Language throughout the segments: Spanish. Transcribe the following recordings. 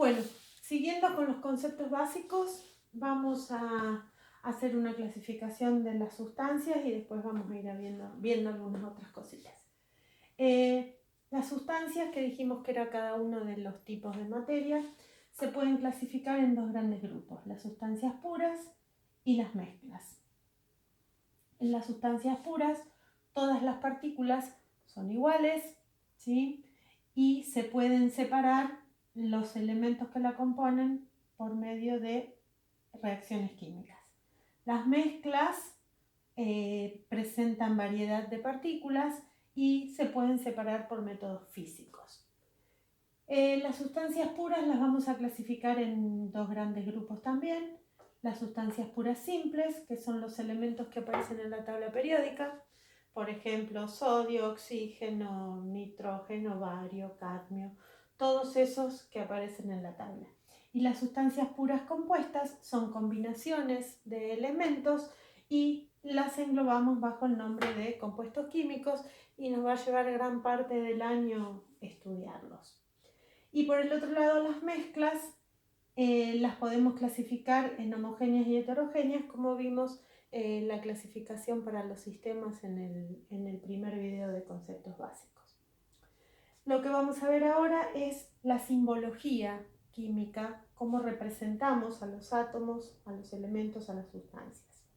Bueno, siguiendo con los conceptos básicos, vamos a hacer una clasificación de las sustancias y después vamos a ir viendo algunas otras cositas. Las sustancias que dijimos que era cada uno de los tipos de materia se pueden clasificar en dos grandes grupos, las sustancias puras y las mezclas. En las sustancias puras, todas las partículas son iguales, ¿sí? Y se pueden separar los elementos que la componen por medio de reacciones químicas. Las mezclas presentan variedad de partículas y se pueden separar por métodos físicos. Las sustancias puras las vamos a clasificar en dos grandes grupos también. Las sustancias puras simples, que son los elementos que aparecen en la tabla periódica, por ejemplo, sodio, oxígeno, nitrógeno, bario, cadmio, todos esos que aparecen en la tabla. Y las sustancias puras compuestas son combinaciones de elementos y las englobamos bajo el nombre de compuestos químicos y nos va a llevar gran parte del año estudiarlos. Y por el otro lado, las mezclas las podemos clasificar en homogéneas y heterogéneas, como vimos la clasificación para los sistemas en el primer video de conceptos básicos. Lo que vamos a ver ahora es la simbología química, cómo representamos a los átomos, a los elementos, a las sustancias.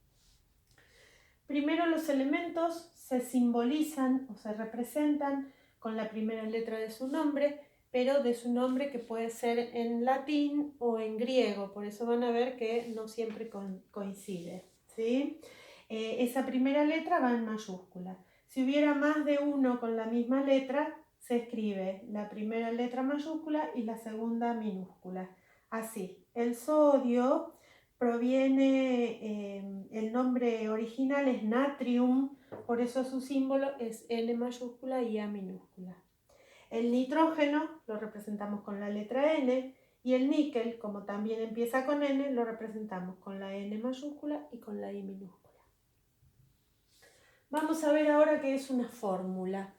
Primero, los elementos se simbolizan o se representan con la primera letra de su nombre, pero de su nombre que puede ser en latín o en griego, por eso van a ver que no siempre coincide, ¿sí? Esa primera letra va en mayúscula. Si hubiera más de uno con la misma letra, se escribe la primera letra mayúscula y la segunda minúscula. Así, el sodio proviene, el nombre original es natrium, por eso su símbolo es N mayúscula y A minúscula. El nitrógeno lo representamos con la letra N y el níquel, como también empieza con N, lo representamos con la N mayúscula y con la I minúscula. Vamos a ver ahora qué es una fórmula.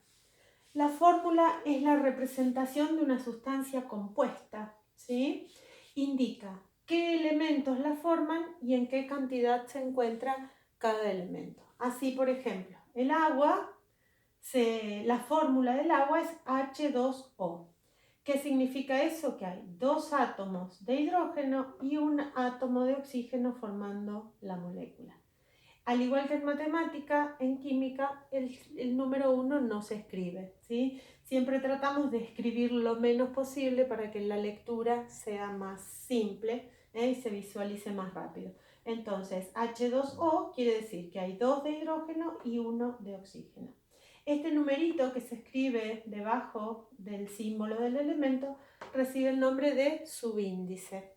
La fórmula es la representación de una sustancia compuesta, ¿sí? Indica qué elementos la forman y en qué cantidad se encuentra cada elemento. Así, por ejemplo, el agua, la fórmula del agua es H2O. ¿Qué significa eso? Que hay dos átomos de hidrógeno y un átomo de oxígeno formando la molécula. Al igual que en matemática, en química el número 1 no se escribe, ¿sí? Siempre tratamos de escribir lo menos posible para que la lectura sea más simple y se visualice más rápido. Entonces, H2O quiere decir que hay 2 de hidrógeno y 1 de oxígeno. Este numerito que se escribe debajo del símbolo del elemento recibe el nombre de subíndice.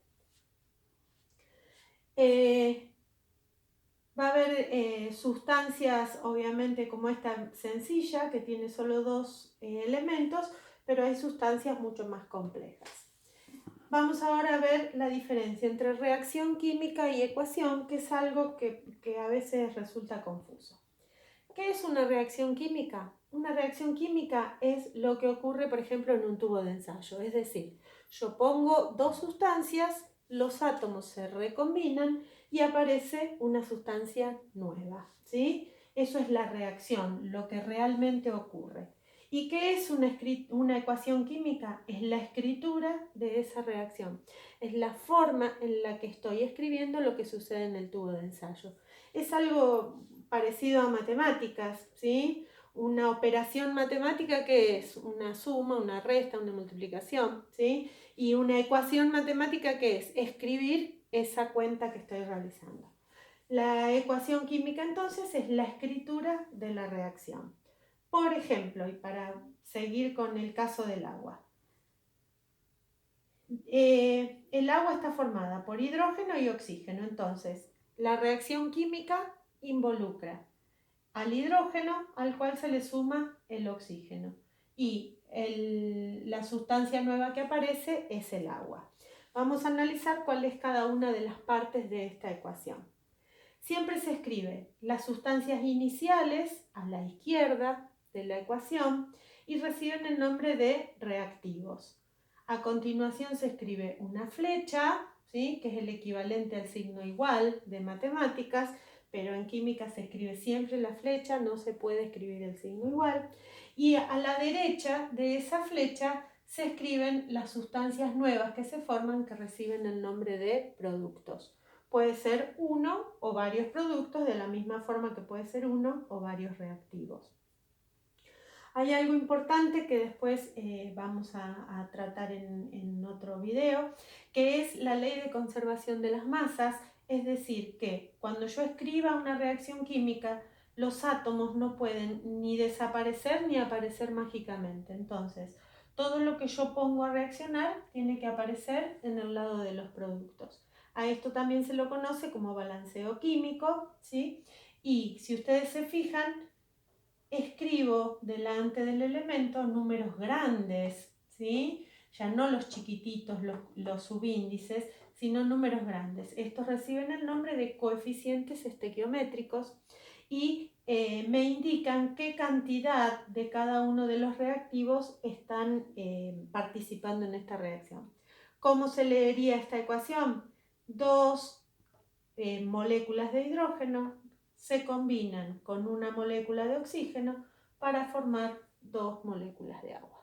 Va a haber sustancias, obviamente, como esta sencilla, que tiene solo 2 elementos, pero hay sustancias mucho más complejas. Vamos ahora a ver la diferencia entre reacción química y ecuación, que es algo que a veces resulta confuso. ¿Qué es una reacción química? Una reacción química es lo que ocurre, por ejemplo, en un tubo de ensayo. Es decir, yo pongo 2 sustancias, los átomos se recombinan y aparece una sustancia nueva, ¿sí? Eso es la reacción, lo que realmente ocurre. ¿Y qué es una ecuación química? Es la escritura de esa reacción. Es la forma en la que estoy escribiendo lo que sucede en el tubo de ensayo. Es algo parecido a matemáticas, ¿sí? Una operación matemática que es una suma, una resta, una multiplicación, ¿sí? Y una ecuación matemática que es escribir esa cuenta que estoy realizando. La ecuación química entonces es la escritura de la reacción. Por ejemplo, y para seguir con el caso del agua, el agua está formada por hidrógeno y oxígeno, entonces la reacción química involucra al hidrógeno al cual se le suma el oxígeno y la sustancia nueva que aparece es el agua. Vamos a analizar cuál es cada una de las partes de esta ecuación. Siempre se escribe las sustancias iniciales a la izquierda de la ecuación y reciben el nombre de reactivos. A continuación se escribe una flecha, ¿sí? Que es el equivalente al signo igual de matemáticas, pero en química se escribe siempre la flecha, no se puede escribir el signo igual. Y a la derecha de esa flecha se escriben las sustancias nuevas que se forman, que reciben el nombre de productos. Puede ser uno o varios productos, de la misma forma que puede ser uno o varios reactivos. Hay algo importante que después vamos a tratar en otro video, que es la ley de conservación de las masas, es decir, que cuando yo escriba una reacción química, los átomos no pueden ni desaparecer ni aparecer mágicamente. Entonces, todo lo que yo pongo a reaccionar tiene que aparecer en el lado de los productos. A esto también se lo conoce como balanceo químico, ¿sí? Y si ustedes se fijan, escribo delante del elemento números grandes, ¿sí? Ya no los chiquititos, los subíndices, sino números grandes. Estos reciben el nombre de coeficientes estequiométricos y me indican qué cantidad de cada uno de los reactivos están participando en esta reacción. ¿Cómo se leería esta ecuación? Dos moléculas de hidrógeno se combinan con una molécula de oxígeno para formar dos moléculas de agua.